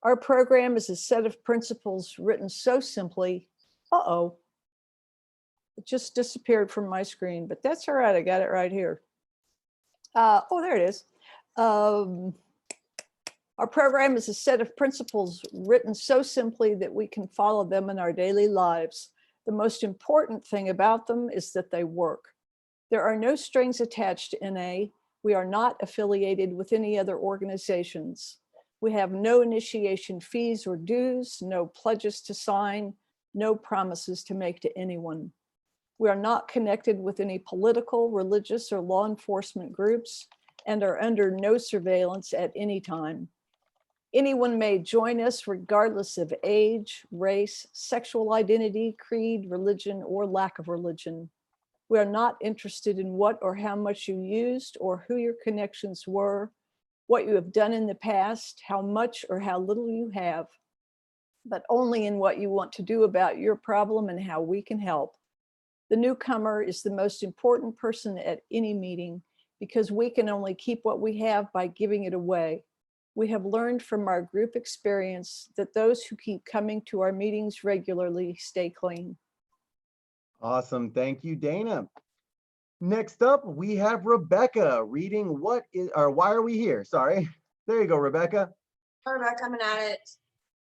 Our program is a set of principles written so simply. Uh-oh, it just disappeared from my screen, but that's all right. I got it right here. Oh, there it is. Our program is a set of principles written so simply that we can follow them in our daily lives. The most important thing about them is that they work. There are no strings attached to NA. We are not affiliated with any other organizations. We have no initiation fees or dues, no pledges to sign, no promises to make to anyone. We are not connected with any political, religious, or law enforcement groups and are under no surveillance at any time. Anyone may join us regardless of age, race, sexual identity, creed, religion, or lack of religion. We are not interested in what or how much you used or who your connections were, what you have done in the past, how much or how little you have, but only in what you want to do about your problem and how we can help. The newcomer is the most important person at any meeting because we can only keep what we have by giving it away. We have learned from our group experience that those who keep coming to our meetings regularly stay clean. Awesome. Thank you, Dana. Next up, we have Rebecca reading Why Are We Here? Sorry. There you go, Rebecca. Hi, Rebecca, I'm an addict.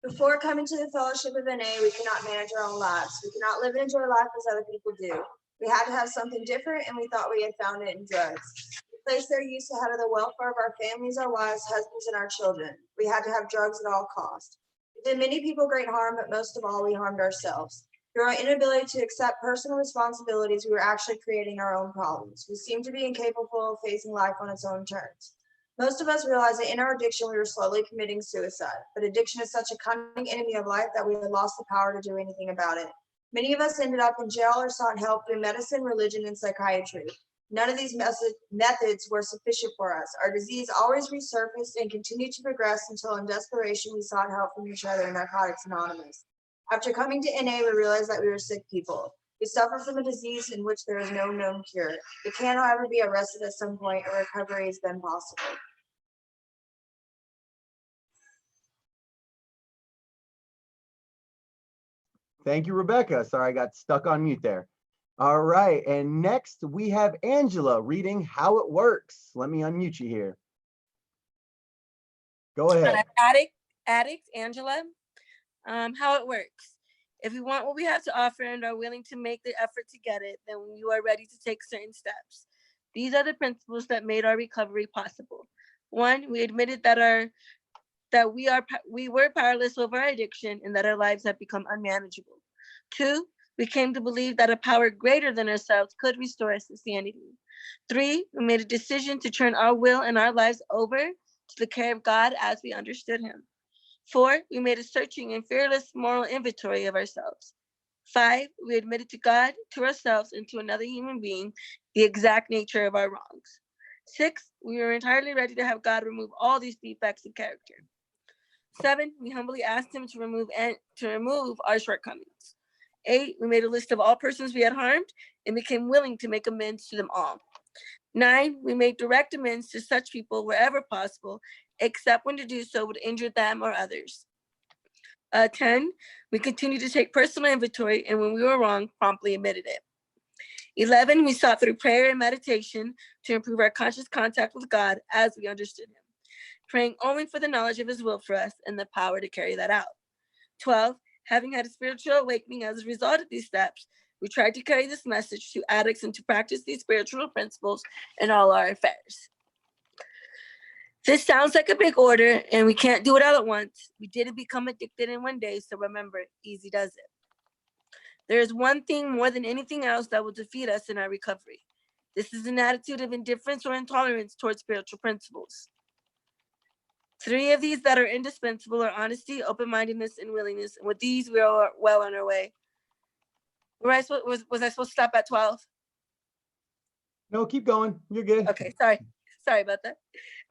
Before coming to the Fellowship of NA, we cannot manage our own lives. We cannot live and enjoy life as other people do. We had to have something different, and we thought we had found it in drugs. We placed their use ahead of the welfare of our families, our wives, husbands, and our children. We had to have drugs at all costs. We did many people great harm, but most of all, we harmed ourselves. Through our inability to accept personal responsibilities, we were actually creating our own problems. We seemed to be incapable of facing life on its own terms. Most of us realized that in our addiction, we were slowly committing suicide. But addiction is such a cunning enemy of life that we had lost the power to do anything about it. Many of us ended up in jail or sought help through medicine, religion, and psychiatry. None of these methods were sufficient for us. Our disease always resurfaced and continued to progress until in desperation, we sought help from each other in Narcotics Anonymous. After coming to NA, we realized that we were sick people. We suffer from a disease in which there is no known cure. We can, however, be arrested at some point, and recovery is then possible. Thank you, Rebecca. Sorry, I got stuck on mute there. All right, and next we have Angela reading How It Works. Let me unmute you here. Go ahead. Addict, Angela. How it works. If you want what we have to offer and are willing to make the effort to get it, then you are ready to take certain steps. These are the principles that made our recovery possible. 1, we admitted that we were powerless over our addiction and that our lives had become unmanageable. 2, we came to believe that a power greater than ourselves could restore us to sanity. 3, we made a decision to turn our will and our lives over to the care of God as we understood him. 4, we made a searching and fearless moral inventory of ourselves. 5, we admitted to God, to ourselves, and to another human being the exact nature of our wrongs. 6, we were entirely ready to have God remove all these defects in character. 7, we humbly asked him to remove our shortcomings. 8, we made a list of all persons we had harmed and became willing to make amends to them all. 9, we made direct amends to such people wherever possible, except when to do so would injure them or others. 10, we continued to take personal inventory, and when we were wrong, promptly admitted it. 11, we sought through prayer and meditation to improve our conscious contact with God as we understood him, praying only for the knowledge of his will for us and the power to carry that out. 12, having had a spiritual awakening as a result of these steps, we tried to carry this message to addicts and to practice these spiritual principles in all our affairs. This sounds like a big order, and we can't do it all at once. We didn't become addicted in one day, so remember, easy does it. There is one thing more than anything else that will defeat us in our recovery. This is an attitude of indifference or intolerance towards spiritual principles. 3 of these that are indispensable are honesty, open-mindedness, and willingness. And with these, we are well on our way. Was I supposed to stop at 12? No, keep going. You're good. Okay, sorry about that.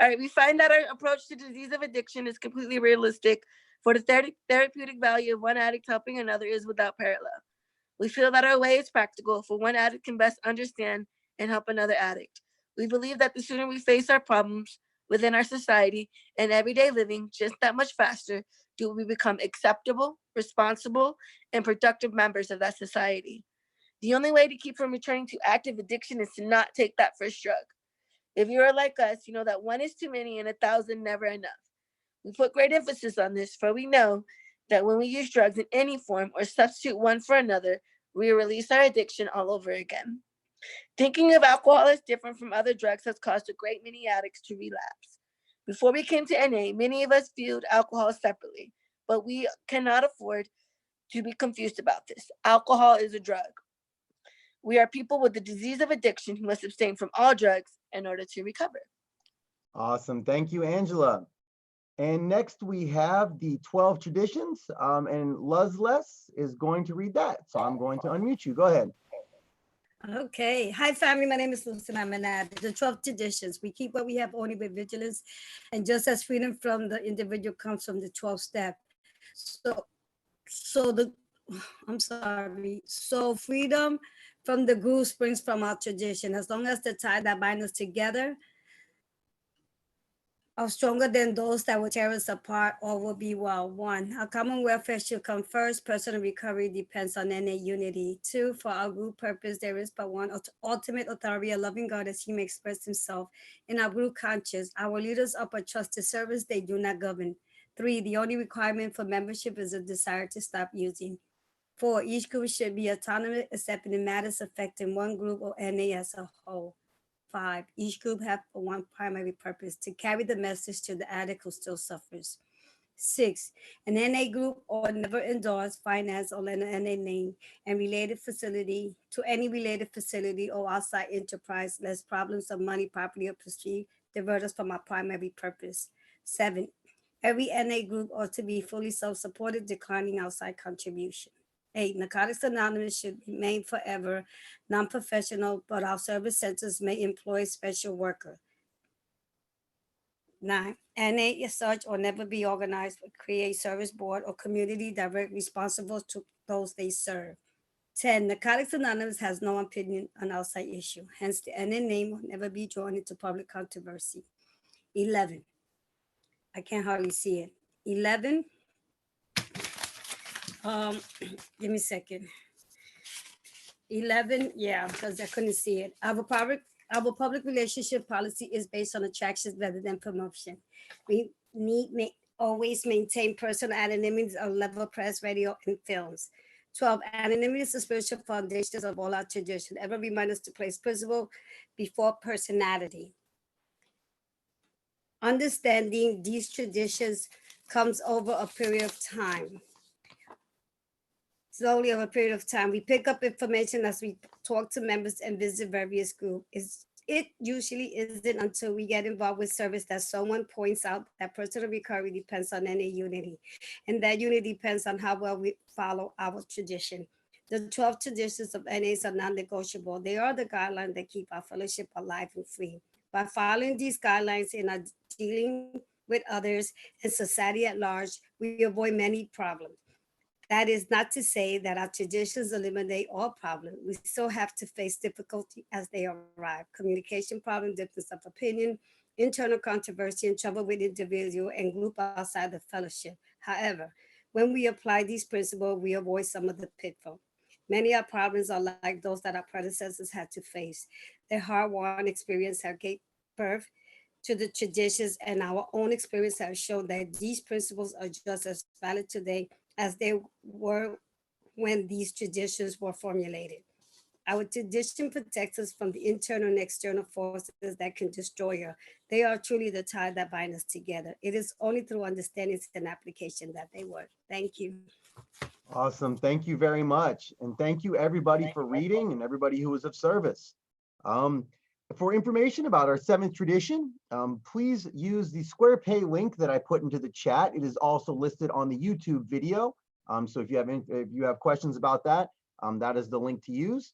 All right, we find that our approach to disease of addiction is completely realistic, for the therapeutic value of one addict helping another is without parallel. We feel that our way is practical, for one addict can best understand and help another addict. We believe that the sooner we face our problems, within our society and everyday living just that much faster do we become acceptable, responsible, and productive members of that society. The only way to keep from returning to active addiction is to not take that first drug. If you are like us, you know that one is too many and 1,000 never enough. We put great emphasis on this, for we know that when we use drugs in any form or substitute one for another, we release our addiction all over again. Thinking of alcohol as different from other drugs has caused a great many addicts to relapse. Before we came to NA, many of us viewed alcohol separately, but we cannot afford to be confused about this. Alcohol is a drug. We are people with the disease of addiction who must abstain from all drugs in order to recover. Awesome. Thank you, Angela. And next we have the 12 traditions, and Luzles is going to read that. So I'm going to unmute you. Go ahead. Okay. Hi, family. My name is Lucina Manad. The 12 traditions. We keep what we have only with vigilance. And just as freedom from the individual comes from the 12 step. So freedom from the group springs from our tradition. As long as the tie that binds us together are stronger than those that will tear us apart or will be well. 1, our common welfare should come first. Personal recovery depends on NA unity. 2, for our group purpose, there is but one ultimate authority, a loving God as he may express himself in our group conscience. Our leaders offer trusted service, they do not govern. 3, the only requirement for membership is a desire to stop using. 4, each group should be autonomous except in matters affecting one group or NA as a whole. 5, each group have one primary purpose, to carry the message to the addict who still suffers. 6, an NA group or never endorse, finance, or lend an NA name and related facility to any related facility or outside enterprise, lest problems of money, property, or prestige divert us from our primary purpose. 7, every NA group ought to be fully self-supported, declining outside contribution. 8, Narcotics Anonymous should remain forever non-professional, but our service centers may employ special worker. 9, NA as such or never be organized, but create service board or community direct responsible to those they serve. 10, Narcotics Anonymous has no opinion on outside issue. Hence, the NA name will never be drawn into public controversy. 11, I can't hardly see it. 11, give me a second. 11, yeah, because I couldn't see it. Our public relationship policy is based on attractions rather than promotion. We always maintain personal anonymity of level press, radio, and films. 12, anonymity is the spiritual foundations of all our tradition. Ever remind us to place principle before personality. Understanding these traditions comes over a period of time. Slowly over a period of time, we pick up information as we talk to members and visit various groups. It usually isn't until we get involved with service that someone points out that personal recovery depends on NA unity. And that unity depends on how well we follow our tradition. The 12 traditions of NAs are non-negotiable. They are the guidelines that keep our fellowship alive and free. By following these guidelines in our dealing with others and society at large, we avoid many problems. That is not to say that our traditions eliminate all problems. We still have to face difficulty as they arrive. Communication problem, difference of opinion, internal controversy, and trouble with individual and group outside the fellowship. However, when we apply these principles, we avoid some of the pitfalls. Many of our problems are like those that our predecessors had to face. Their hard-won experience have gave birth to the traditions, and our own experience has shown that these principles are just as valid today as they were when these traditions were formulated. Our tradition protects us from the internal and external forces that can destroy us. They are truly the tie that bind us together. It is only through understanding and application that they work. Thank you. Awesome. Thank you very much. And thank you everybody for reading and everybody who was of service. For information about our 7th tradition, please use the Square Pay link that I put into the chat. It is also listed on the YouTube video. So if you have questions about that, that is the link to use.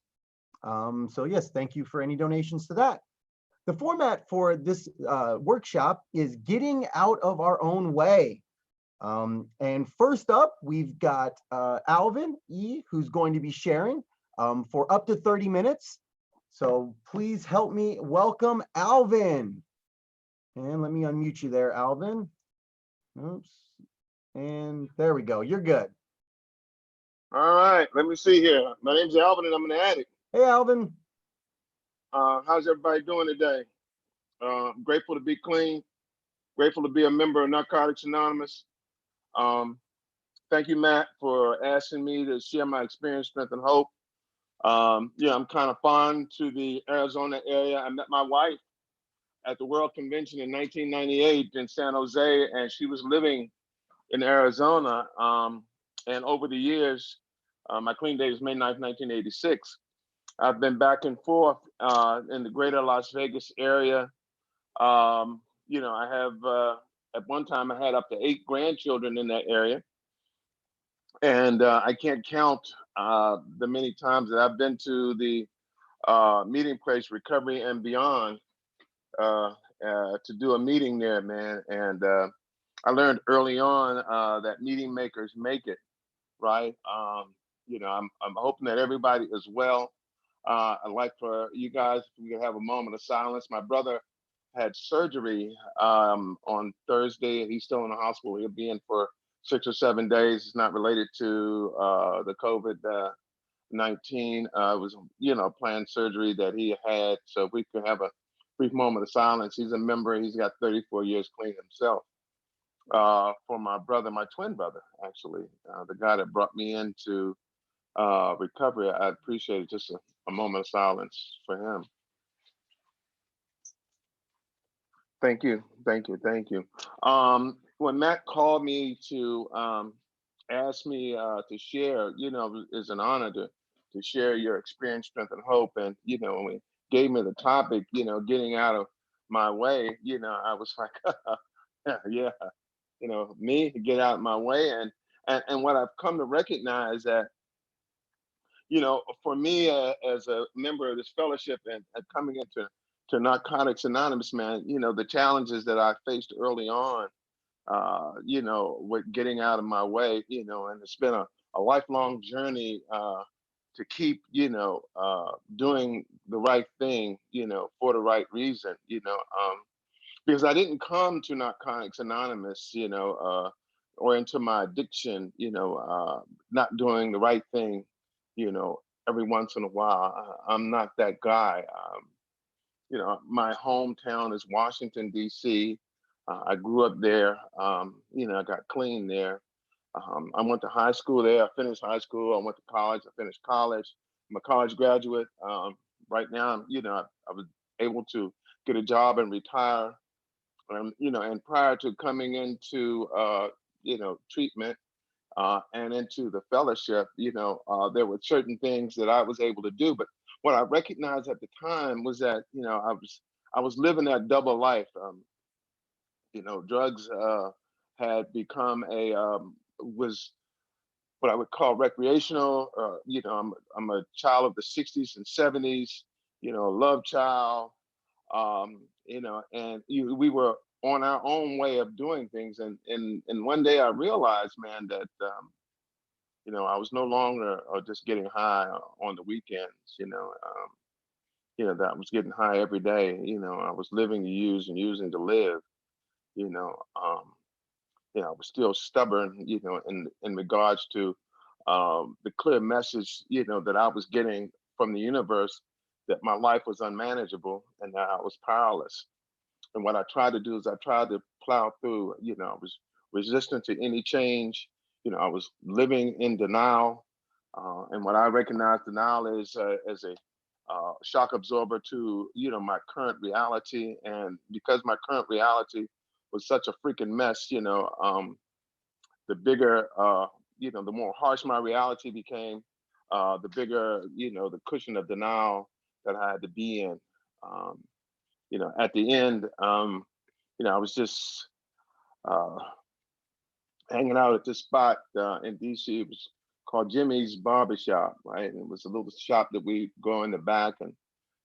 So yes, thank you for any donations to that. The format for this workshop is getting out of our own way. And first up, we've got Alvin E, who's going to be sharing for up to 30 minutes. So please help me welcome Alvin. And let me unmute you there, Alvin. Oops. And there we go. You're good. All right, let me see here. My name's Alvin and I'm an addict. Hey, Alvin. How's everybody doing today? I'm grateful to be clean, grateful to be a member of Narcotics Anonymous. Thank you, Matt, for asking me to share my experience, strength, and hope. Yeah, I'm kind of fond to the Arizona area. I met my wife at the World Convention in 1998 in San Jose, and she was living in Arizona. And over the years, my clean date is May 9th, 1986. I've been back and forth in the greater Las Vegas area. You know, I have, at one time, I had up to 8 grandchildren in that area. And I can't count the many times that I've been to the meeting place, Recovery and Beyond, to do a meeting there, man. And I learned early on that meeting makers make it, right? You know, I'm hoping that everybody is well. I'd like for you guys, if we could have a moment of silence. My brother had surgery on Thursday. He's still in the hospital. He'll be in for 6 or 7 days. It's not related to the COVID-19. It was, you know, planned surgery that he had. So if we could have a brief moment of silence. He's a member. He's got 34 years clean himself. For my brother, my twin brother, actually, the guy that brought me into recovery, I appreciate it. Just a moment of silence for him. Thank you, thank you, thank you. When Matt called me to ask me to share, you know, it's an honor to share your experience, strength, and hope. And, you know, when he gave me the topic, you know, getting out of my way, you know, I was like, yeah, you know, me get out of my way. And what I've come to recognize that, you know, for me as a member of this fellowship and coming into Narcotics Anonymous, man, you know, the challenges that I faced early on, you know, with getting out of my way, you know, and it's been a lifelong journey to keep, you know, doing the right thing, you know, for the right reason, you know, because I didn't come to Narcotics Anonymous, you know, or into my addiction, you know, not doing the right thing, you know, every once in a while. I'm not that guy. You know, my hometown is Washington, D.C. I grew up there. You know, I got clean there. I went to high school there. I finished high school. I went to college. I finished college. I'm a college graduate. Right now, you know, I was able to get a job and retire. You know, and prior to coming into, you know, treatment and into the fellowship, you know, there were certain things that I was able to do. But what I recognized at the time was that, you know, I was living that double life. You know, drugs had become was what I would call recreational. You know, I'm a child of the 60s and 70s, you know, love child, you know, and we were on our own way of doing things. And one day I realized, man, that, you know, I was no longer just getting high on the weekends, you know, that I was getting high every day. You know, I was living to use and using to live, you know. You know, I was still stubborn, you know, in regards to the clear message, you know, that I was getting from the universe, that my life was unmanageable and that I was powerless. And what I tried to do is I tried to plow through. You know, I was resistant to any change. You know, I was living in denial. And what I recognize denial is as a shock absorber to, you know, my current reality. And because my current reality was such a freaking mess, you know, the bigger, you know, the more harsh my reality became, the bigger, you know, the cushion of denial that I had to be in. Um, you know, at the end, you know, I was just uh, hanging out at this spot in DC. It was called Jimmy's Barbershop, right? And it was a little shop that we go in the back, and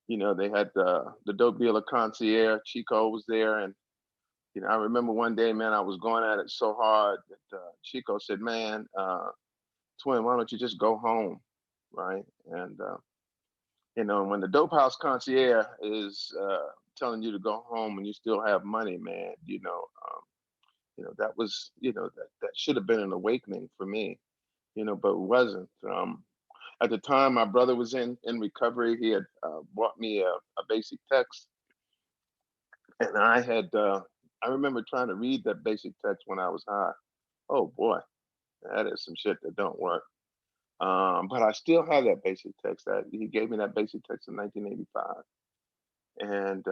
you know, they had the dope dealer concierge. Chico was there, and you know, I remember one day, man, I was going at it so hard that Chico said, "Man, twin, why don't you just go home?" Right? And you know, when the dope house concierge is telling you to go home when you still have money, man, that was, that should have been an awakening for me, but it wasn't. At the time, my brother was in recovery. He had bought me a basic text, and I remember trying to read that basic text when I was high. Oh boy, that is some shit that don't work. But I still have that basic text. That he gave me that basic text in 1985, and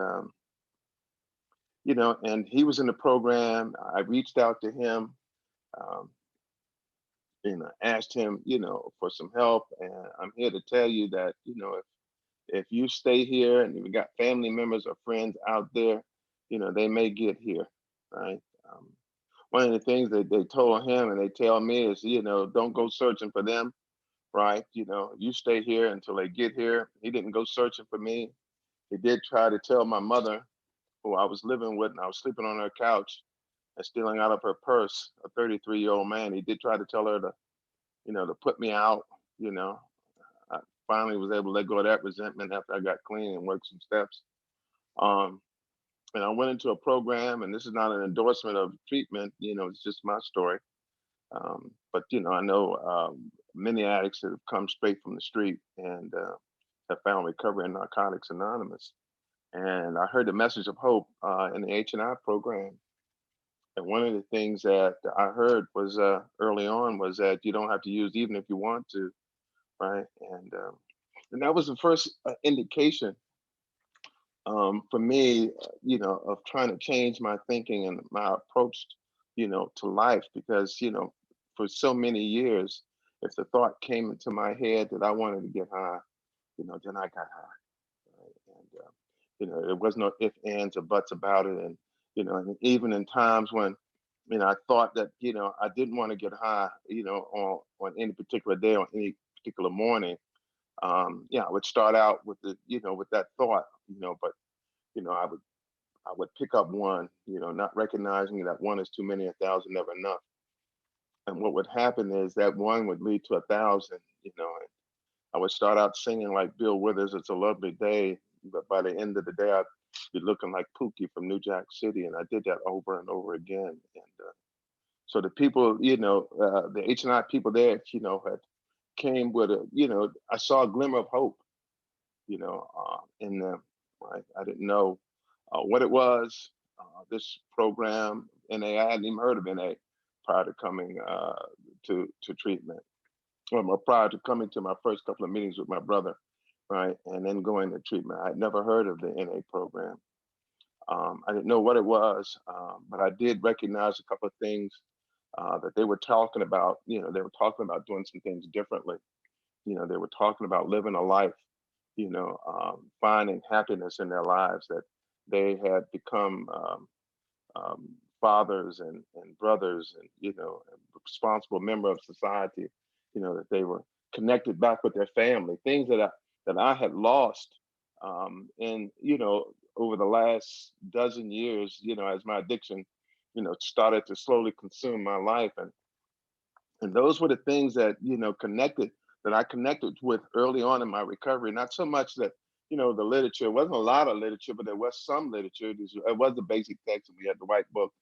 and he was in the program. I reached out to him, um, asked him, for some help, and I'm here to tell you that, if you stay here and you got family members or friends out there, they may get here, right? One of the things that they told him and they tell me is, don't go searching for them, right? You stay here until they get here. He didn't go searching for me. He did try to tell my mother, who I was living with, and I was sleeping on her couch and stealing out of her purse, a 33-year-old man. He did try to tell her to put me out. You know, I finally was able to let go of that resentment after I got clean and worked some steps. Um, and I went into a program, and this is not an endorsement of treatment. It's just my story. But I know many addicts that have come straight from the street and have found recovery in Narcotics Anonymous. And I heard the message of hope in the H&I program. And one of the things that I heard was early on was that you don't have to use even if you want to, right? And that was the first indication for me, of trying to change my thinking and my approach, to life. Because, for so many years, if the thought came into my head that I wanted to get high, then I got high. Right? And, there was no ifs, ands, or buts about it. And even in times when, I thought that, I didn't want to get high, on any particular day, on any particular morning. I would start out with with that thought, but I would pick up one, not recognizing that one is too many, 1,000 never enough. And what would happen is that one would lead to 1,000, and I would start out singing like Bill Withers, "It's a Lovely Day," but by the end of the day, I'd be looking like Pookie from New Jack City. And I did that over and over again. And so the people, the H&I people there, had came with I saw a glimmer of hope, in them. Right? I didn't know what it was. This program, NA, I hadn't even heard of NA prior to coming to treatment. Prior to coming to my first couple of meetings with my brother, right, and then going to treatment. I'd never heard of the NA program. I didn't know what it was, but I did recognize a couple of things that they were talking about. They were talking about doing some things differently. They were talking about living a life, finding happiness in their lives, that they had become fathers and brothers and, a responsible member of society, that they were connected back with their family, things that I had lost in, over the last dozen years, as my addiction, started to slowly consume my life. And those were the things that, that I connected with early on in my recovery. Not so much that, the literature, wasn't a lot of literature, but there was some literature. It was the basic text, and we had the white book.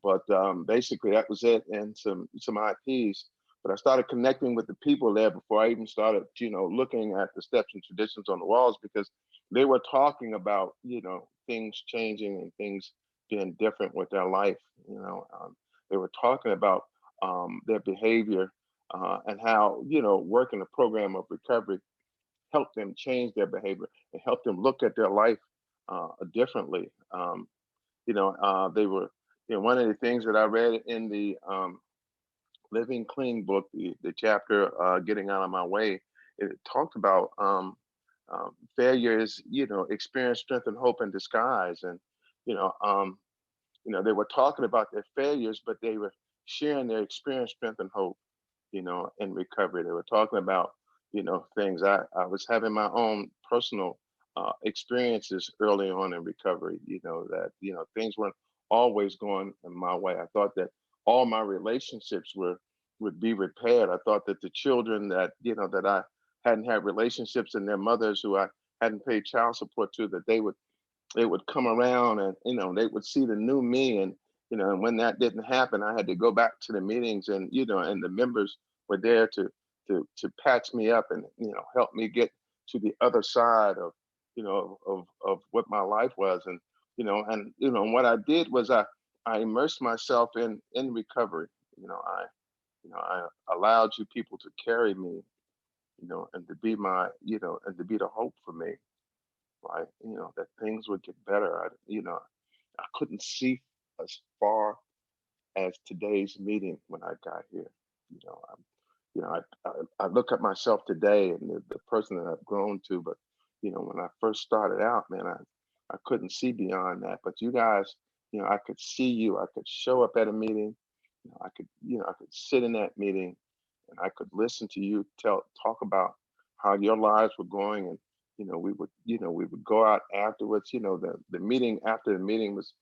But basically that was it, and some IPs. But I started connecting with the people there before I even started, looking at the steps and traditions on the walls, because they were talking about, things changing and things being different with their life. They were talking about their behavior and how, working a program of recovery helped them change their behavior and help them look at their life differently. They were, one of the things that I read in the Living Clean book, the chapter Getting Out of My Way, it talked about failures, experience, strength, and hope in disguise. And, they were talking about their failures, but they were sharing their experience, strength, and hope, in recovery. They were talking about, things. I was having my own personal experiences early on in recovery, that, things weren't always going in my way. I thought that all my relationships would be repaired. I thought that the children that, that I hadn't had relationships, and their mothers who I hadn't paid child support to, that they would they would come around and, they would see the new me. And, and when that didn't happen, I had to go back to the meetings, and, and the members were there to patch me up and, help me get to the other side of, of what my life was. And, what I did was I immersed myself in recovery. I allowed you people to carry me, and to be and to be the hope for me, right? That things would get better. I couldn't see as far as today's meeting when I got here. You know, I'm, I look at myself today and the person that I've grown to, but when I first started out, man, I couldn't see beyond that. But you guys, I could see you. I could show up at a meeting. I could sit in that meeting, and I could listen to you talk about how your lives were going, and we would go out afterwards. The meeting after the meeting was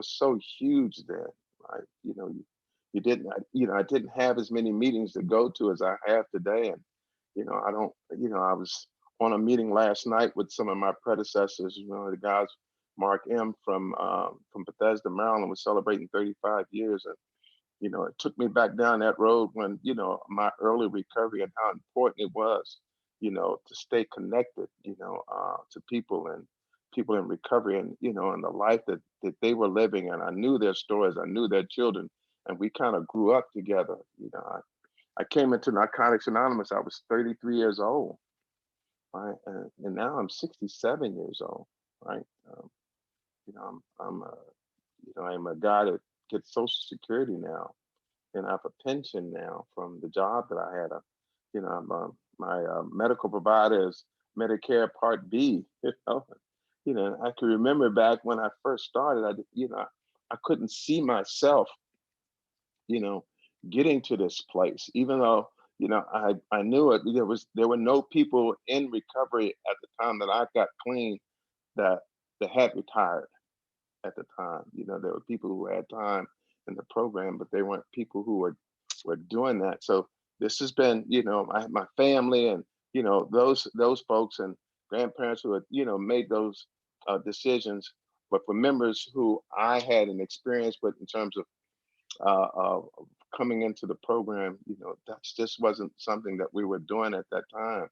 so huge then, right? You didn't, I didn't have as many meetings to go to as I have today. And, I don't, I was on a meeting last night with some of my predecessors, the guys, Mark M from Bethesda, Maryland, was celebrating 35 years. And, it took me back down that road when, my early recovery and how important it was, to stay connected, to people and people in recovery, and, and the life that they were living. And I knew their stories, I knew their children, and we kind of grew up together. I came into Narcotics Anonymous, I was 33 years old, right? And now I'm 67 years old, right? I'm a guy that gets Social Security now, and I have a pension now from the job that I had. My medical provider is Medicare Part B. I can remember back when I first started, I couldn't see myself, getting to this place, even though, I knew it. There were no people in recovery at the time that I got clean that had retired at the time. There were people who had time in the program, but they weren't people who were doing that. So this has been, my family and, those folks and grandparents who had, made those decisions. But for members who I had an experience with in terms of coming into the program, that just wasn't something that we were doing at that time.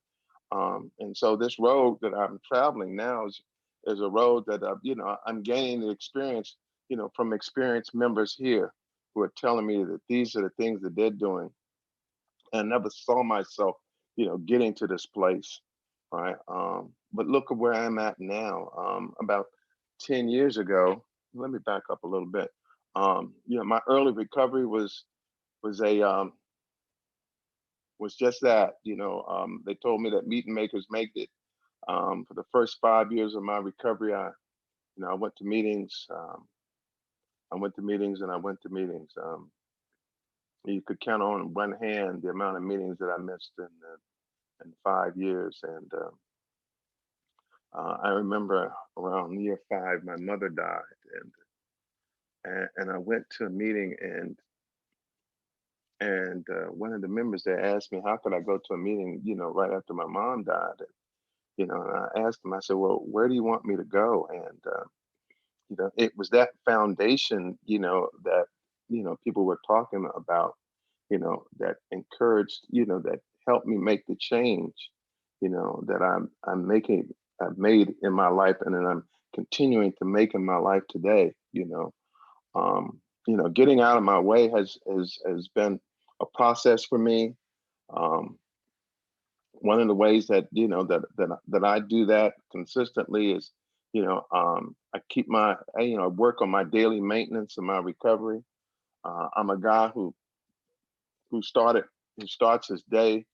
And so this road that I'm traveling now is a road that I'm gaining the experience, from experienced members here who are telling me that these are the things that they're doing. And I never saw myself, getting to this place, right? But look at where I'm at now. About 10 years ago, let me back up a little bit. My early recovery was just that. They told me that meet and makers make it. For the first 5 years of my recovery, I went to meetings. I went to meetings and I went to meetings. You could count on one hand the amount of meetings that I missed in 5 years. And I remember around year 5, my mother died, and I went to a meeting, and one of the members there asked me, how could I go to a meeting, right after my mom died? And I asked him, I said, well, where do you want me to go? And it was that foundation, that, people were talking about, that encouraged, that helped me make the change, that I've made in my life, and then I'm continuing to make in my life today. Getting out of my way has been a process for me. One of the ways that that I do that consistently is, I keep I work on my daily maintenance and my recovery. I'm a guy who starts his day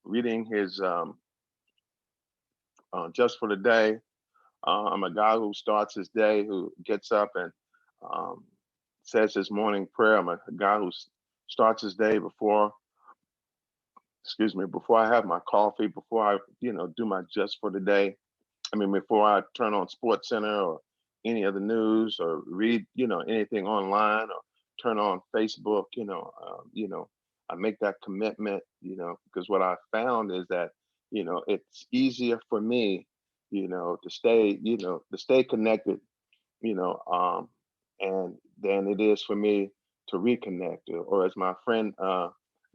reading his just for the day. I'm a guy who starts his day, who gets up and um, says his morning prayer. I'm a guy who starts his day before I have my coffee, before I, do my just for the day. I mean, before I turn on Sports Center or any of the news or read, anything online or turn on Facebook, I make that commitment, because what I found is that, it's easier for me, to stay connected, and than it is for me to reconnect, or as my friend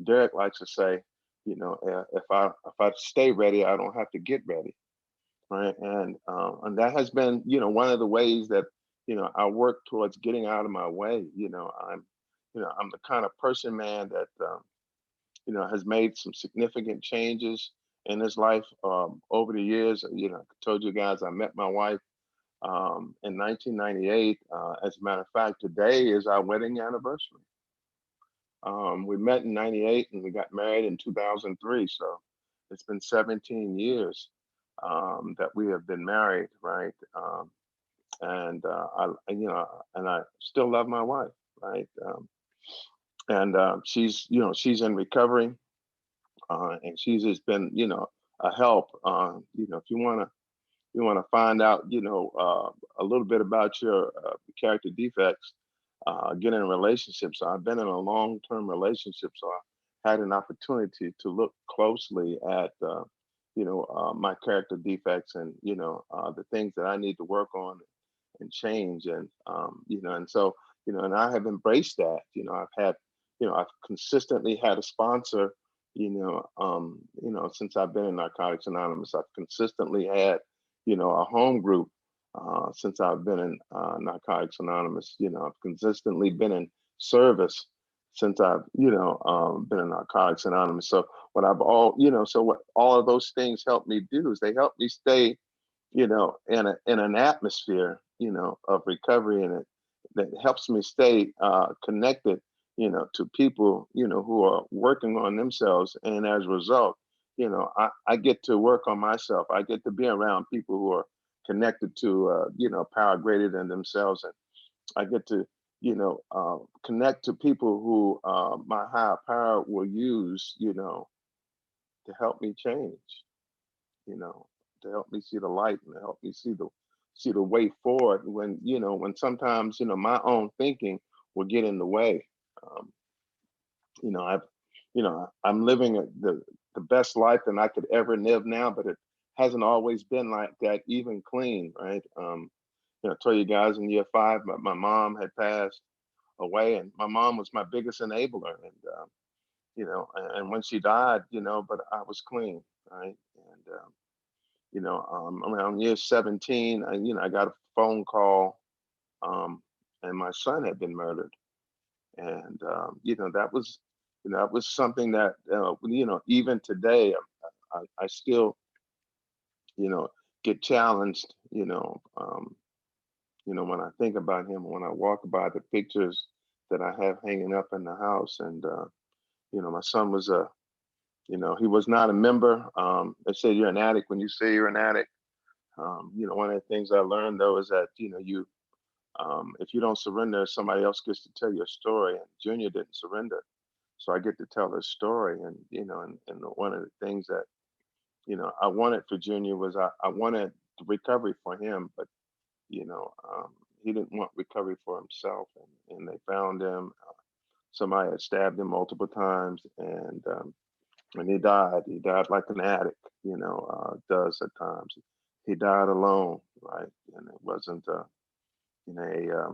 Derek likes to say, if I stay ready, I don't have to get ready, right? And that has been, one of the ways that, I work towards getting out of my way. I'm the kind of person, man, that has made some significant changes in his life over the years. I told you guys I met my wife in 1998. As a matter of fact, today is our wedding anniversary. We met in 98 and we got married in 2003. So it's been 17 years that we have been married, right? And I still love my wife, right? She's in recovery, and she's just been, a help. If you want to find out, a little bit about your character defects, get in a relationship. So I've been in a long-term relationship, so I had an opportunity to look closely at, my character defects and, the things that I need to work on and change. And so, and I have embraced that. I've consistently had a sponsor, since I've been in Narcotics Anonymous. I've consistently had, a home group since I've been in Narcotics Anonymous. I've consistently been in service since I've, been in Narcotics Anonymous. So what all of those things help me do is they help me stay, in an atmosphere, of recovery, and it that helps me stay connected, to people, who are working on themselves. And as a result, I get to work on myself. I get to be around people who are connected to, power greater than themselves. And I get to, connect to people who my higher power will use, to help me change, to help me see the light and to help me see the way forward when sometimes, my own thinking will get in the way. Um, I've, I'm living the best life that I could ever live now, but it hasn't always been like that, even clean, right? I told you guys in year 5, my mom had passed away, and my mom was my biggest enabler. And when she died, but I was clean, right? Around year 17, I got a phone call, and my son had been murdered. And, that was something that, even today, I still, get challenged, when I think about him, when I walk by the pictures that I have hanging up in the house. And, my son was he was not a member. They say you're an addict when you say you're an addict. One of the things I learned though is that, if you don't surrender, somebody else gets to tell your story. And Junior didn't surrender, so I get to tell his story. And and one of the things that I wanted for Junior was I wanted recovery for him, but he didn't want recovery for himself. And they found him. Somebody had stabbed him multiple times, and he died. He died like an addict, does at times. He died alone, right? And it wasn't in a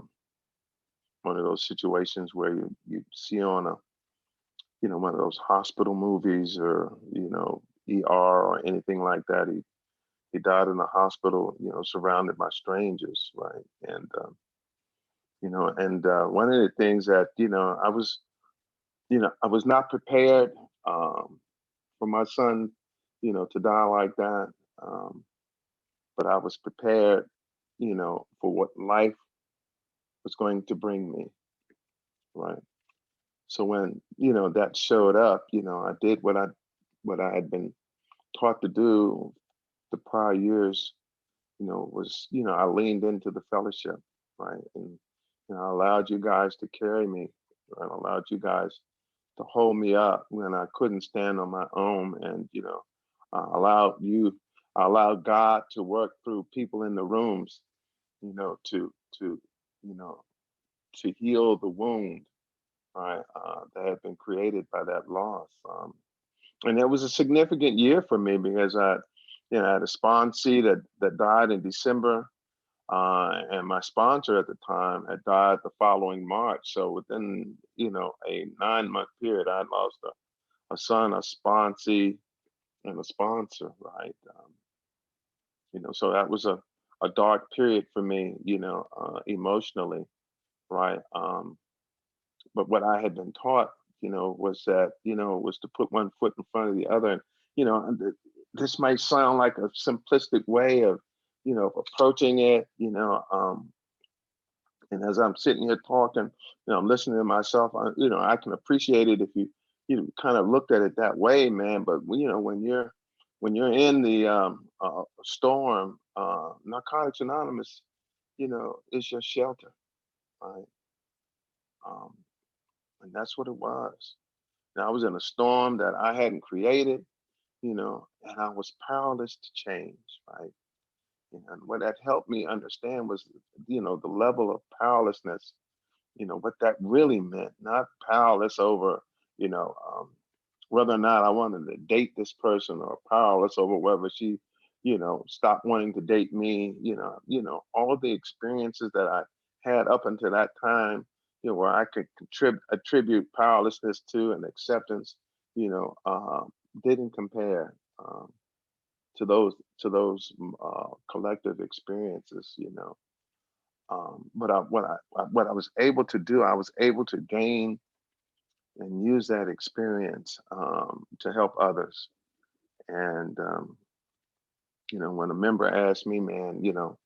one of those situations where you see on a one of those hospital movies, or ER or anything like that. He died in the hospital, surrounded by strangers, right? And one of the things that I was not prepared for my son, to die like that. But I was prepared, for what life was going to bring me, right? So when that showed up, I did what I had been taught to do the prior years. Was I leaned into the fellowship, right? And I allowed you guys to carry me. I allowed you guys to hold me up when I couldn't stand on my own. And I allowed God to work through people in the rooms, to you know to heal the wound, right, that had been created by that loss. And it was a significant year for me because you know, I had a sponsee that died in December, and my sponsor at the time had died the following March. So within, you know, a 9-month period, I lost a son, a sponsee, and a sponsor, right? You know, so that was a dark period for me, you know, emotionally, right? But what I had been taught, you know, was that, you know, was to put one foot in front of the other. And, you know, this might sound like a simplistic way of, you know, approaching it, you know, and as I'm sitting here talking, you know, I'm listening to myself, you know, I can appreciate it if you know, kind of looked at it that way, man. But, you know, when you're in the storm, Narcotics Anonymous, you know, is your shelter, right? Um, and that's what it was. And I was in a storm that I hadn't created, you know, and I was powerless to change, right? And what that helped me understand was, you know, the level of powerlessness, you know, what that really meant, not powerless over, you know, whether or not I wanted to date this person, or powerless over whether she, you know, stopped wanting to date me, you know, all the experiences that I had up until that time, you know, where I could attribute powerlessness to and acceptance, you know, didn't compare to those collective experiences, you know. But what I was able to do, I was able to gain and use that experience to help others. And you know, when a member asked me, man, you know,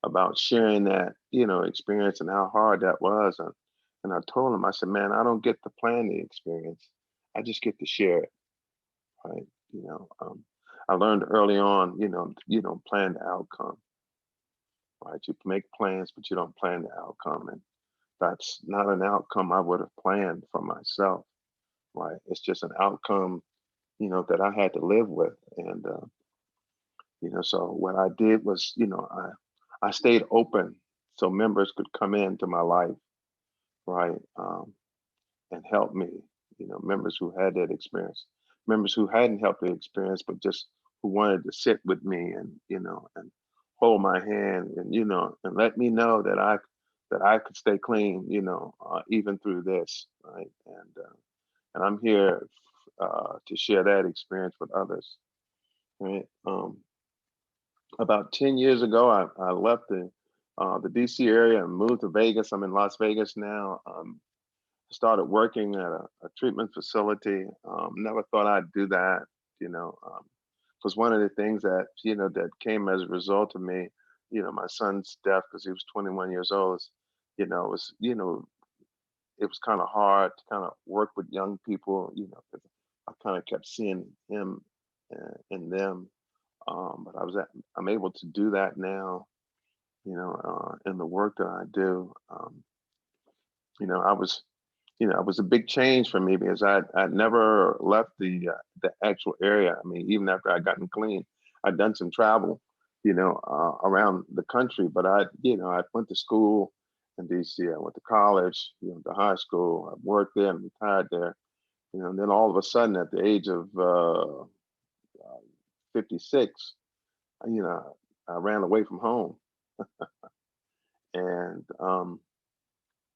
about sharing that, you know, experience and how hard that was, and I told him, I said, man, I don't get to plan the experience, I just get to share it, right? You know, I learned early on, you don't plan the outcome, right? You make plans, but you don't plan the outcome, and that's not an outcome I would have planned for myself, right? It's just an outcome, you know, that I had to live with. And you know, so what I did was, you know, I stayed open so members could come into my life, right? And help me, you know, members who had that experience, members who hadn't helped the experience, but just who wanted to sit with me and, you know, and hold my hand and, you know, and let me know that I could stay clean, you know, even through this, right? And I'm here to share that experience with others, right? About 10 years ago, I left the DC area and moved to Vegas. I'm in Las Vegas now. Started working at a treatment facility. Never thought I'd do that, you know, because one of the things that, you know, that came as a result of me, you know, my son's death, because he was 21 years old, you know, it was kind of hard to kind of work with young people, you know, because I kind of kept seeing him in them. But I'm able to do that now, you know, in the work that I do. You know, it was a big change for me because I'd never left the actual area. I mean, even after I'd gotten clean, I'd done some travel, you know, around the country. But I went to school in DC. I went to college, you know, to high school. I worked there and retired there. You know, and then all of a sudden, at the age of 56, you know, I ran away from home, and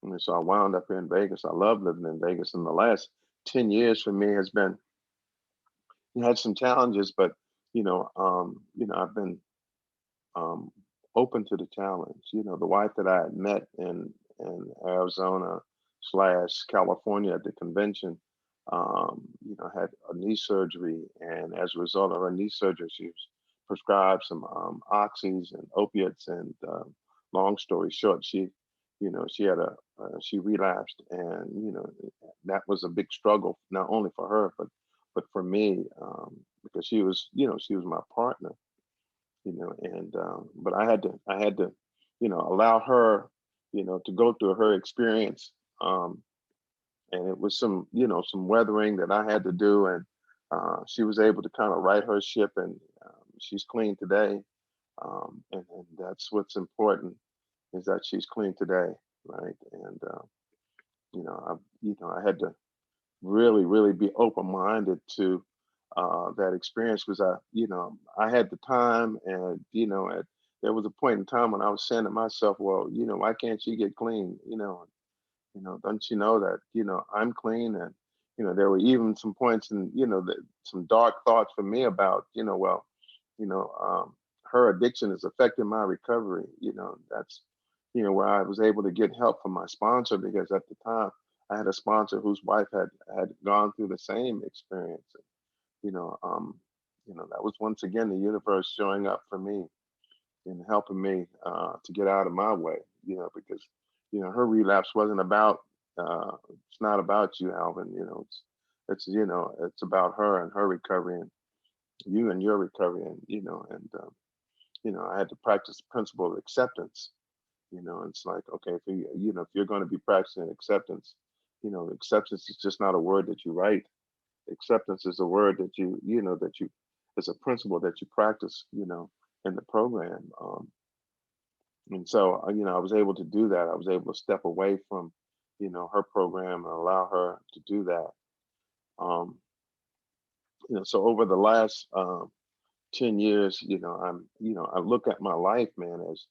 and so I wound up here in Vegas. I love living in Vegas. And the last 10 years for me has been, you had some challenges, but I've been open to the challenge. You know, the wife that I had met in Arizona / California at the convention, had a knee surgery, and as a result of her knee surgery, she was prescribed some oxys and opiates. And long story short, she relapsed, and that was a big struggle, not only for her but for me, because she was my partner, and but I had to allow her to go through her experience, and it was some weathering that I had to do, and she was able to kind of right her ship, and she's clean today, and that's what's important, is that she's clean today, right? And I had to really be open-minded to that experience, because I had the time, and there was a point in time when I was saying to myself, well, why can't she get clean? Don't you know that I'm clean? And there were even some points in some dark thoughts for me about well, her addiction is affecting my recovery. That's where I was able to get help from my sponsor, because at the time I had a sponsor whose wife had gone through the same experience. you know, um, that was once again the universe showing up for me and helping me to get out of my way, because, her relapse wasn't about, it's not about you, Alvin, it's about her and her recovery, and you and your recovery, and, I had to practice the principle of acceptance. It's like, okay, if you're going to be practicing acceptance, acceptance is just not a word that you write. Acceptance is a word that it's a principle that you practice, in the program. And so, I was able to do that. I was able to step away from, her program and allow her to do that. Um, so over the last 10 years, I look at my life, man, as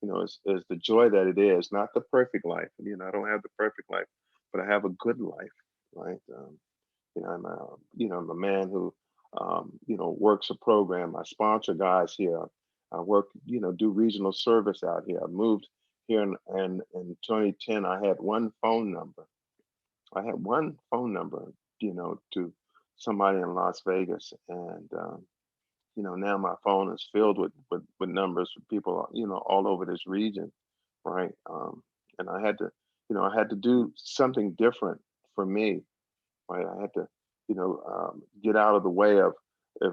the joy that it is, not the perfect life. I don't have the perfect life, but I have a good life, right? I'm a man who, works a program. I sponsor guys here. I work, do regional service out here. I moved here in 2010. I had one phone number. To somebody in Las Vegas. And, now my phone is filled with numbers for people, all over this region. Right. And I had to do something different for me. Right. I had to, get out of the way of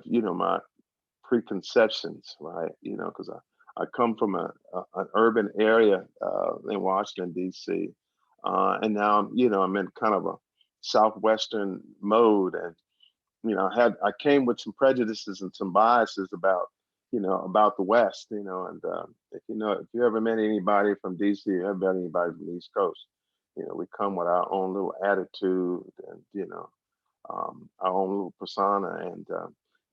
my preconceptions, right? Because I come from an urban area in Washington D.C., and now I'm in kind of a southwestern mode, and I came with some prejudices and some biases about the West, and if you ever met anybody from D.C., or ever met anybody from the East Coast, we come with our own little attitude, and our own little persona. And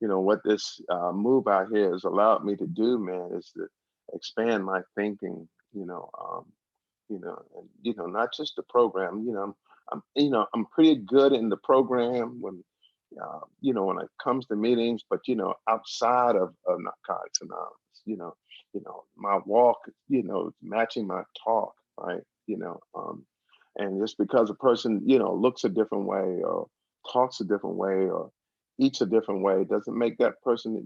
what this move out here has allowed me to do, man, is to expand my thinking. And not just the program. I'm pretty good in the program when it comes to meetings, but outside of Narcotics Anonymous, my walk, matching my talk, right? And just because a person, looks a different way, or talks a different way, or eats a different way, doesn't make that person,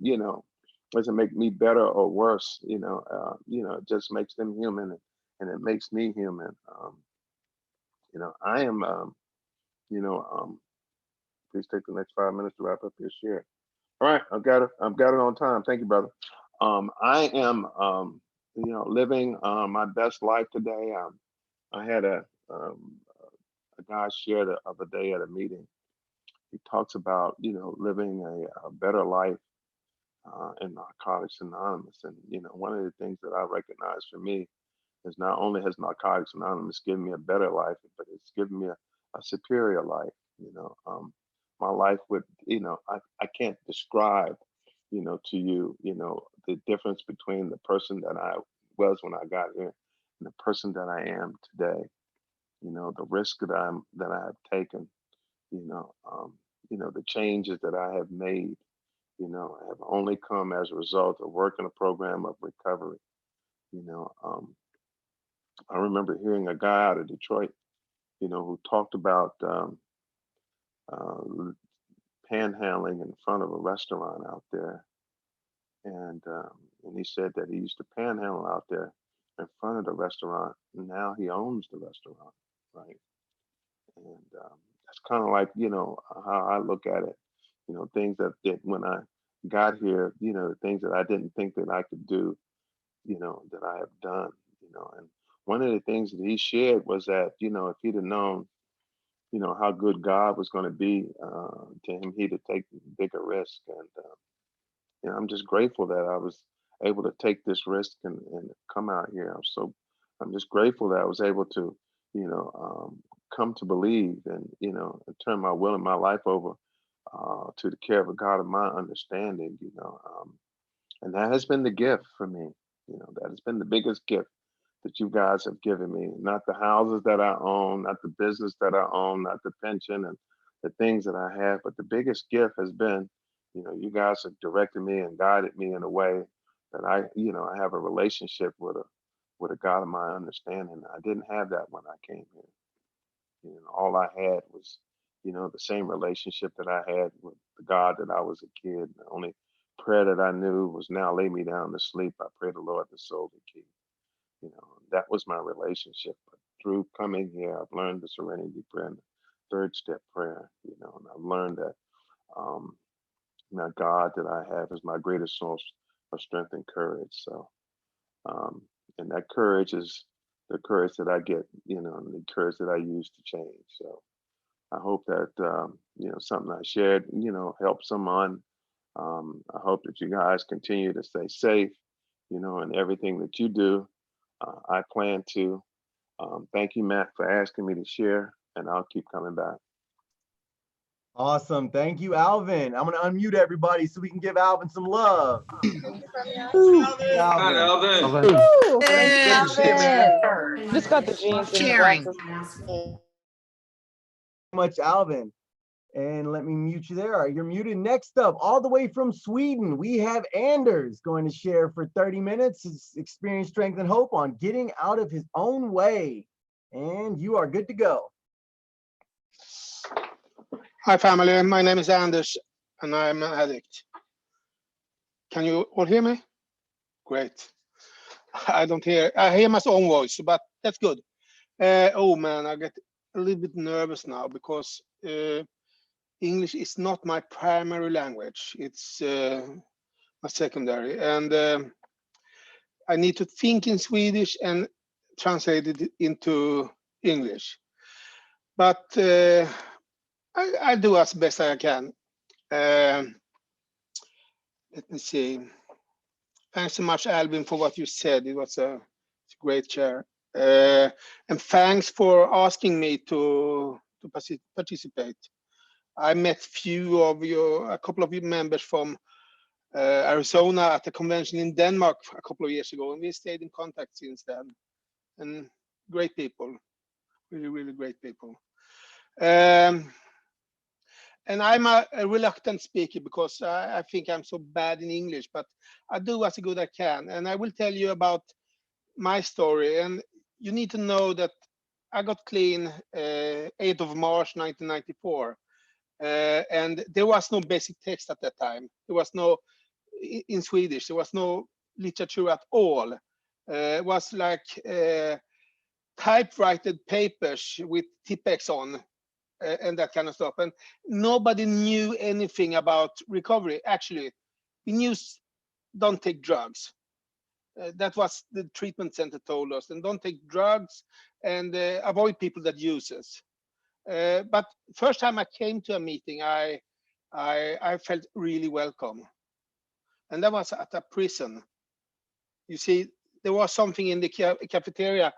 doesn't make me better or worse. It just makes them human, and it makes me human. I am, please take the next 5 minutes to wrap up your share. All right, I've got it on time. Thank you, brother. I am, living my best life today. I had a guy share the other day at a meeting. He talks about living a better life in Narcotics Anonymous, and one of the things that I recognize for me is not only has Narcotics Anonymous given me a better life, but it's given me a superior life. My life with I can't describe to you the difference between the person that I was when I got here and the person that I am today. The risk that I have taken, the changes that I have made, have only come as a result of working a program of recovery. I remember hearing a guy out of Detroit, who talked about uh, panhandling in front of a restaurant out there, and he said that he used to panhandle out there in front of the restaurant, and now he owns the restaurant, right? And that's kind of like how I look at it. Things that when I got here, the things that I didn't think that I could do, that I have done. And one of the things that he shared was that if he'd have known how good God was going to be to him, he'd have taken bigger risk. And I'm just grateful that I was able to take this risk and come out here. I'm just grateful that I was able to, come to believe and, and turn my will and my life over to the care of a God of my understanding, and that has been the gift for me. That has been the biggest gift that you guys have given me. Not the houses that I own, not the business that I own, not the pension and the things that I have, but the biggest gift has been, you guys have directed me and guided me in a way that I have a relationship with a God of my understanding. I didn't have that when I came here. All I had was, the same relationship that I had with the God that I was a kid. The only prayer that I knew was, now lay me down to sleep. I pray the Lord the soul to keep. That was my relationship. But through coming here, I've learned the serenity prayer and the third step prayer, and I've learned that my God that I have is my greatest source of strength and courage. So, and that courage is the courage that I get, and the courage that I use to change. So I hope that, something I shared, helps someone. I hope that you guys continue to stay safe, in everything that you do. I plan to. Thank you, Matt, for asking me to share, and I'll keep coming back. Awesome. Thank you, Alvin. I'm going to unmute everybody so we can give Alvin some love. Hi, Alvin. Ooh, Hey, thank you, Alvin. Just got the jeans and the sharing. glasses. Much, Alvin. And let me mute you there. You're muted. Next up, all the way from Sweden, we have Anders going to share for 30 minutes his experience, strength, and hope on getting out of his own way. And you are good to go. Hi, family. My name is Anders, and I'm an addict. Can you all hear me? Great. I hear my own voice, but that's good. Oh man, I get a little bit nervous now because English is not my primary language. It's my secondary, and I need to think in Swedish and translate it into English. But I do as best I can. Let me see. Thanks so much, Alvin, for what you said. It was a great share. And thanks for asking me to participate. I met a couple of you members from Arizona at the convention in Denmark a couple of years ago, and we stayed in contact since then. And great people, really, really great people. And I'm a reluctant speaker because I think I'm so bad in English, but I do as good as I can. And I will tell you about my story. And you need to know that I got clean 8th of March, 1994. And there was no basic text at that time. There was no, in Swedish, there was no literature at all. It was like typewritten papers with Tipp-Ex on. And that kind of stuff. And nobody knew anything about recovery. Actually, we knew don't take drugs. That was the treatment center told us. And don't take drugs and avoid people that uses. But first time I came to a meeting, I felt really welcome. And that was at a prison. You see, there was something in the cafeteria.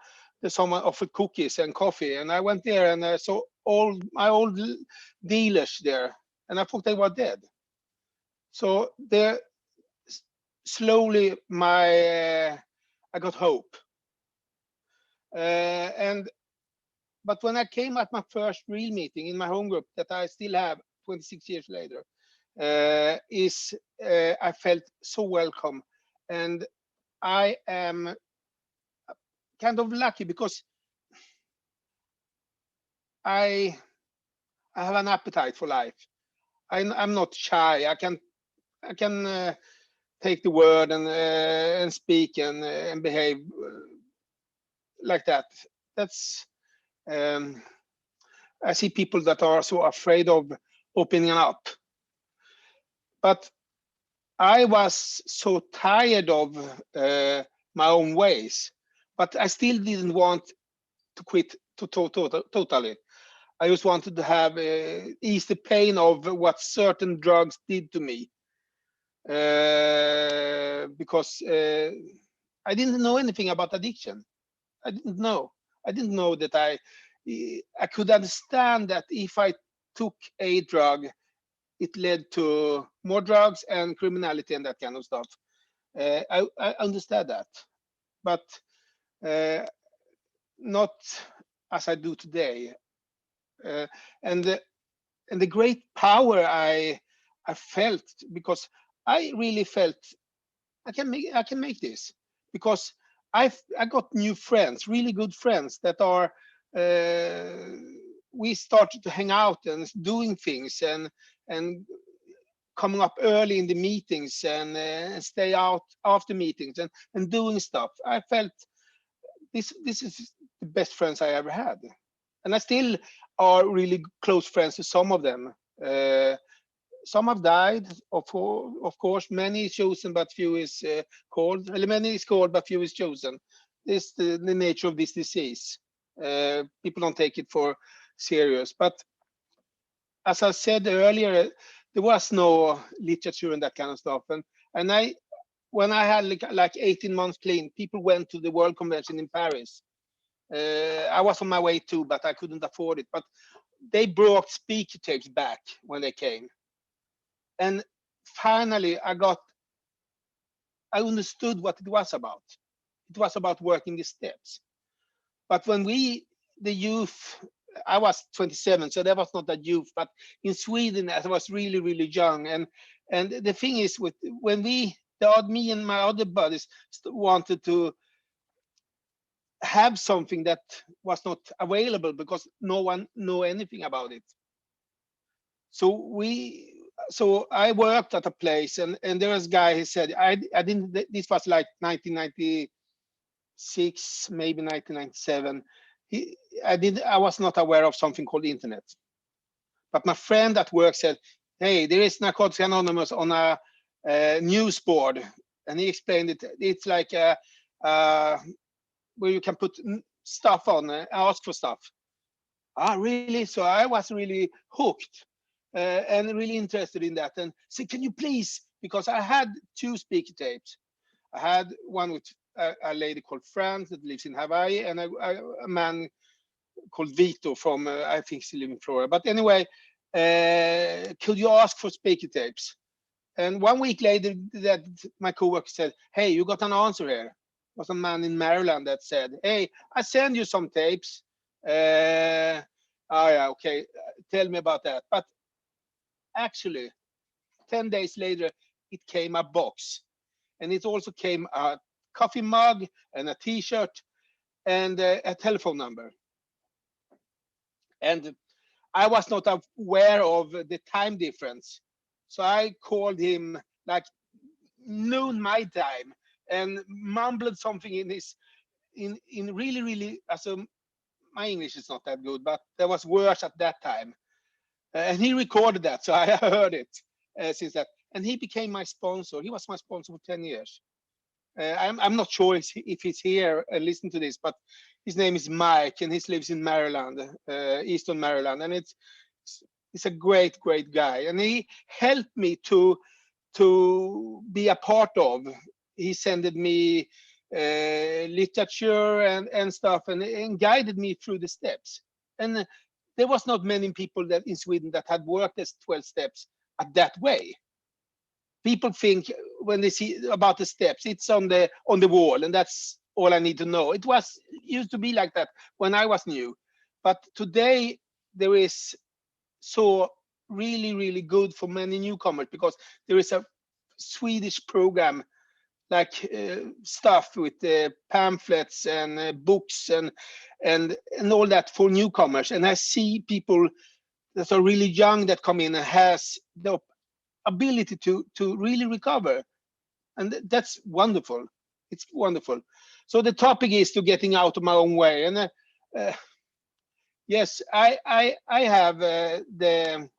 Someone offered cookies and coffee, and I went there and I saw all my old dealers there, and I thought they were dead. So there, slowly, I got hope. But when I came at my first real meeting in my home group that I still have 26 years later, I felt so welcome, and I am kind of lucky because I have an appetite for life. I'm not shy. I can take the word and speak and behave like that. That's I see people that are so afraid of opening up. But I was so tired of my own ways, but I still didn't want to quit totally. I just wanted to have ease the pain of what certain drugs did to me, because I didn't know anything about addiction. I didn't know that I could understand that if I took a drug, it led to more drugs and criminality and that kind of stuff. I understand that, but not as I do today. Uh, and the great power I felt, because I really felt I can make this, because I got new friends, really good friends that are we started to hang out and doing things and coming up early in the meetings and stay out after meetings and doing stuff. I felt this is the best friends I ever had, and I still are really close friends with some of them. Some have died, of course. Many is chosen, but few is called. Many is called, but few is chosen. This is the nature of this disease. People don't take it for serious. But as I said earlier, there was no literature and that kind of stuff. And when I had like 18 months clean, people went to the World Convention in Paris. I was on my way too, but I couldn't afford it. But they brought speaker tapes back when they came. And finally, I understood what it was about. It was about working the steps. But when the youth, I was 27, so that was not that youth, but in Sweden, I was really, really young. And the thing is, when me and my other buddies wanted to have something that was not available because no one knew anything about it. So I worked at a place, and there was a guy who said, I didn't, this was like 1996, maybe 1997. I was not aware of something called internet. But my friend at work said, hey, there is Narcotics Anonymous on a news board. And he explained it. It's like where you can put stuff on, ask for stuff. Ah, really? So I was really hooked. And really interested in that, and said, can you please, because I had 2 speaker tapes. I had one with a lady called Fran that lives in Hawaii, and a man called Vito from, I think he lives in Florida. But anyway, could you ask for speaker tapes? And 1 week later, that my coworker said, hey, you got an answer here. It was a man in Maryland that said, hey, I send you some tapes. Oh yeah, okay, tell me about that. But actually, 10 days later, it came a box, and it also came a coffee mug and a t-shirt and a telephone number. And I was not aware of the time difference. So I called him like noon my time and mumbled something in really, really, my English is not that good, but there was worse at that time. And he recorded that, so I heard it since that. And he became my sponsor. He was my sponsor for 10 years. I'm not sure if he's here and listening to this, but his name is Mike, and he lives in Maryland, Eastern Maryland. And it's a great, great guy. And he helped me to be a part of. He sent me literature and stuff, and guided me through the steps. And there was not many people that in Sweden that had worked as 12 steps that way. People think when they see about the steps, it's on the wall, and that's all I need to know. It used to be like that when I was new, but today there is so really, really good for many newcomers, because there is a Swedish program, like stuff with pamphlets and books and all that for newcomers. And I see people that are really young that come in and has the ability to really recover, and that's wonderful. It's wonderful. So the topic is to getting out of my own way, and yes, I have the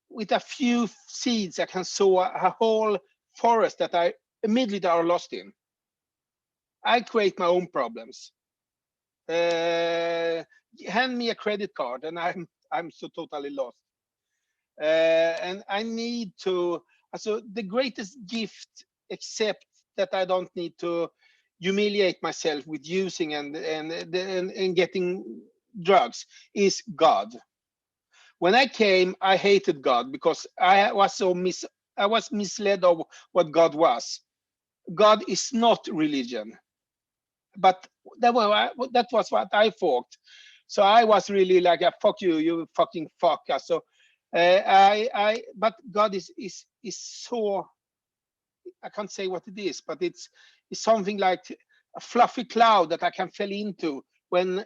with a few seeds I can sow a whole forest that I immediately are lost in. I create my own problems. Hand me a credit card and I'm so totally lost. And I need to, so the greatest gift, except that I don't need to humiliate myself with using and getting drugs, is God. When I came, I hated God because I was misled of what God was. God is not religion, but that was what I thought. So I was really like, fuck you, you fucking fuck. So but God is so, I can't say what it is, but it's something like a fluffy cloud that I can fall into when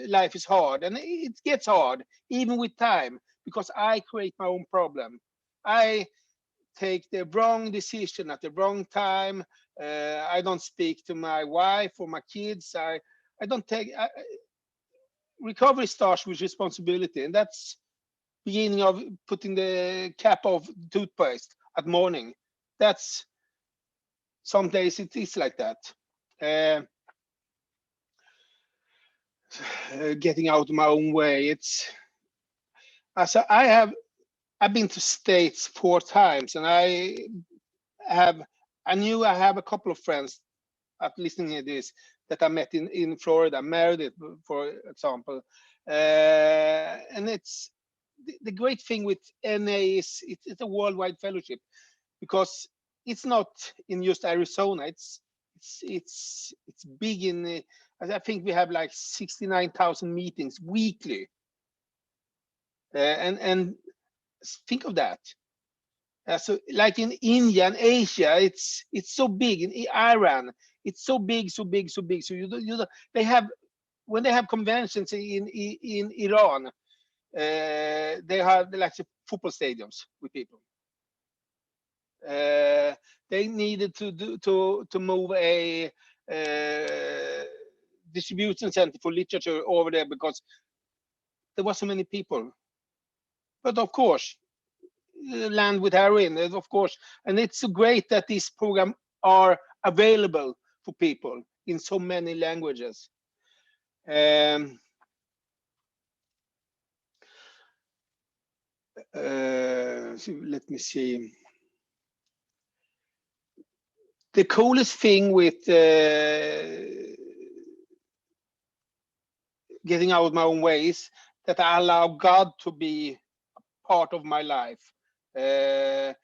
life is hard, and it gets hard even with time because I create my own problem. I take the wrong decision at the wrong time. I don't speak to my wife or my kids. I don't take. Recovery starts with responsibility, and that's beginning of putting the cap of toothpaste at morning. That's some days it is like that. Getting out of my own way. It's as I've been to States 4 times, and I knew I have a couple of friends at listening to this that I met in Florida, Meredith, for example. And it's the great thing with NA is it's a worldwide fellowship because it's not in just Arizona. It's big in. I think we have like 69,000 meetings weekly, and think of that. So like in India and Asia, it's so big. In Iran, it's so big. So they have, when they have conventions in Iran, they have like football stadiums with people. They needed to move a distribution center for literature over there because there was so many people. But of course, land with heroin, of course, and it's so great that these programs are available for people in so many languages. So let me see. The coolest thing with getting out of my own way is that I allow God to be part of my life. And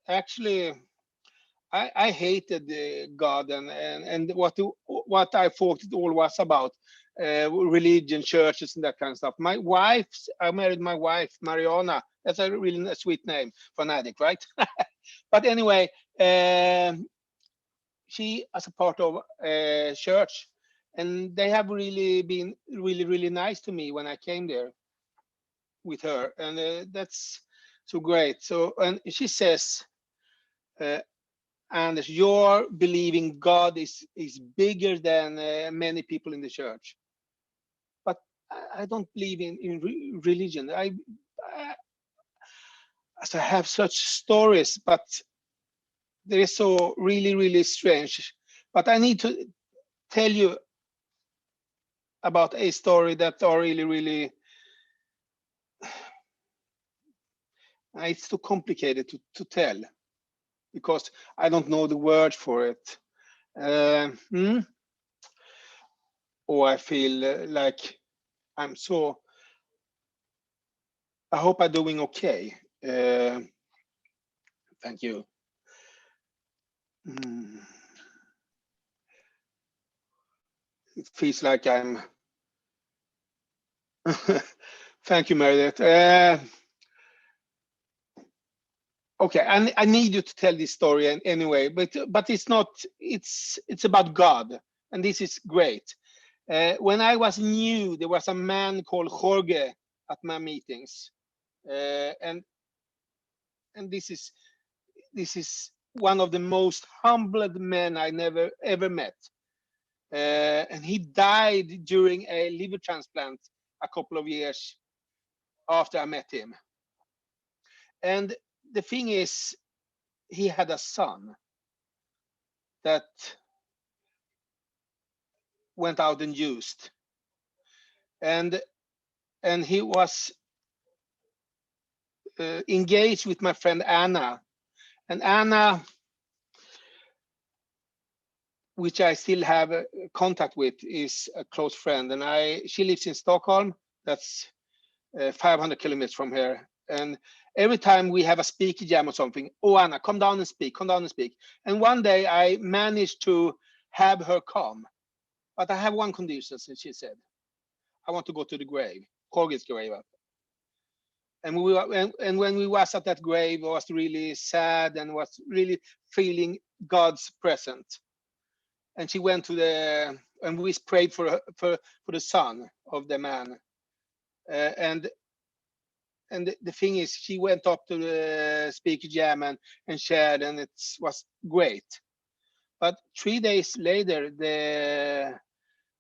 actually, I hated God and what I thought it all was about, religion, churches, and that kind of stuff. I married my wife, Mariana. That's a really sweet name for an addict, right? But anyway, she as a part of church, and they have really been really nice to me when I came there with her, and that's so great. So, and she says, and your believing God is bigger than many people in the church. But I don't believe in religion. I have such stories, but there is so really strange. But I need to tell you about a story that are really it's too complicated to tell because I don't know the word for it. Or I feel like I'm so. I hope I'm doing okay. Thank you. It feels like I'm. Thank you, Meredith. Okay, I need you to tell this story anyway, but it's not. It's about God, and this is great. When I was new, there was a man called Jorge at my meetings, and this is one of the most humbled men I never ever met. And he died during a liver transplant a couple of years after I met him. And the thing is, he had a son that went out and used, and he was engaged with my friend Anna, and Anna, which I still have contact with, is a close friend, and she lives in Stockholm, That's 500 kilometers from here. And every time we have a speaker jam or something, oh, Anna, come down and speak, come down and speak. And one day I managed to have her come. But I have one condition, she said. I want to go to the grave, Jorge's grave. And when we was at that grave, I was really sad and was really feeling God's presence. And she went to and we prayed for the son of the man. And the thing is, she went up to the speaker jam and shared, and it was great. But 3 days later, the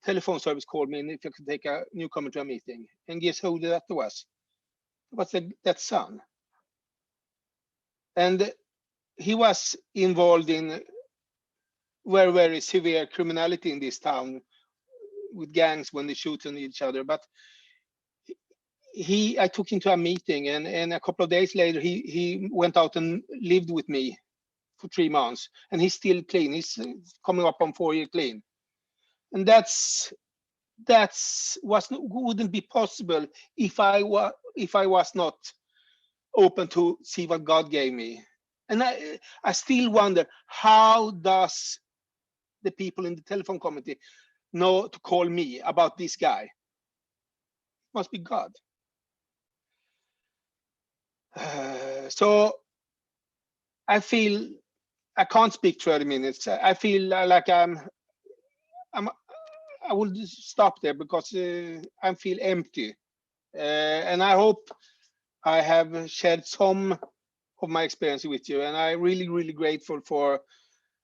telephone service called me and if I could take a newcomer to a meeting. And guess who that was? It was that son. And he was involved in very, very severe criminality in this town with gangs when they shoot on each other. But I took him to a meeting, and a couple of days later, he went out and lived with me for 3 months, and he's still clean. He's coming up on 4 years clean. And wouldn't be possible if I was not open to see what God gave me. And I still wonder, how does the people in the telephone committee know to call me about this guy? It must be God. So I feel I can't speak 30 minutes. I feel like I will just stop there because I feel empty. And I hope I have shared some of my experience with you. And I'm really, really grateful for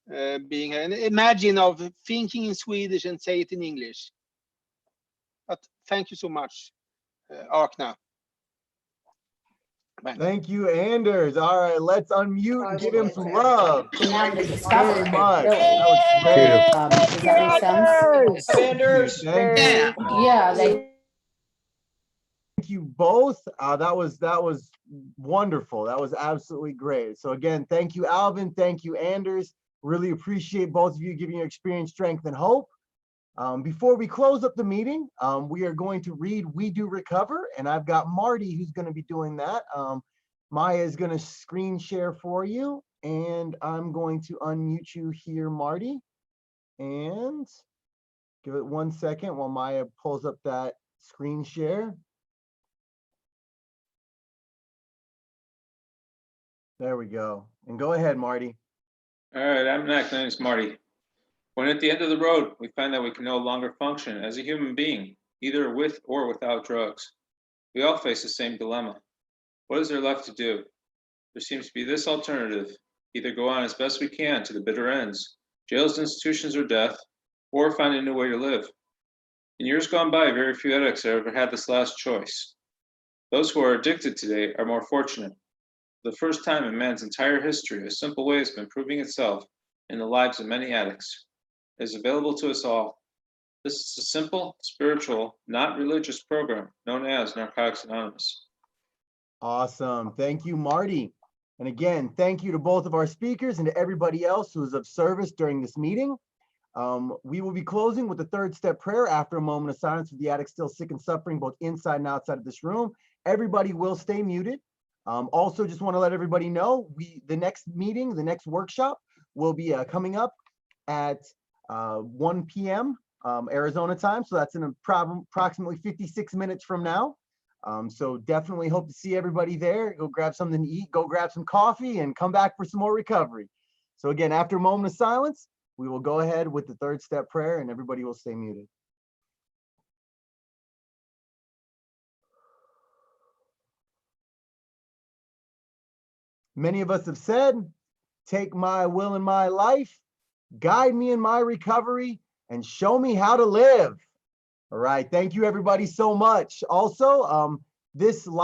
being here. And imagine of thinking in Swedish and say it in English. But thank you so much, ARCNA. Thank you, Anders. All right, let's unmute and give him some love. So now the Very discovery. much. Really. That was great. Does that make sense? Thank you. Thank you. Yeah, they. Thank you both. That was wonderful. That was absolutely great. So again, thank you, Alvin. Thank you, Anders. Really appreciate both of you giving your experience, strength, and hope. Before we close up the meeting, we are going to read We Do Recover, and I've got Marty who's going to be doing that. Maya is going to screen share for you, and I'm going to unmute you here, Marty. And give it 1 second while Maya pulls up that screen share. There we go. And go ahead, Marty. All right, I'm next. My name is Marty. When at the end of the road, we find that we can no longer function as a human being, either with or without drugs. We all face the same dilemma. What is there left to do? There seems to be this alternative: either go on as best we can to the bitter ends, jails, institutions, or death, or find a new way to live. In years gone by, very few addicts have ever had this last choice. Those who are addicted today are more fortunate. For the first time in man's entire history, a simple way has been proving itself in the lives of many addicts. It is available to us all. This is a simple, spiritual, not religious program known as Narcotics Anonymous. Awesome. Thank you, Marty. And again, thank you to both of our speakers and to everybody else who was of service during this meeting. We will be closing with the third step prayer after a moment of silence for the addicts still sick and suffering both inside and outside of this room. Everybody will stay muted. Also, just want to let everybody know the next meeting, the next workshop will be coming up at 1 p.m. Arizona time. So that's in approximately 56 minutes from now. So definitely hope to see everybody there. Go grab something to eat, go grab some coffee, and come back for some more recovery. So again, after a moment of silence, we will go ahead with the third step prayer and everybody will stay muted. Many of us have said, take my will in my life, guide me in my recovery, and show me how to live. All right. Thank you, everybody, so much. Also, this live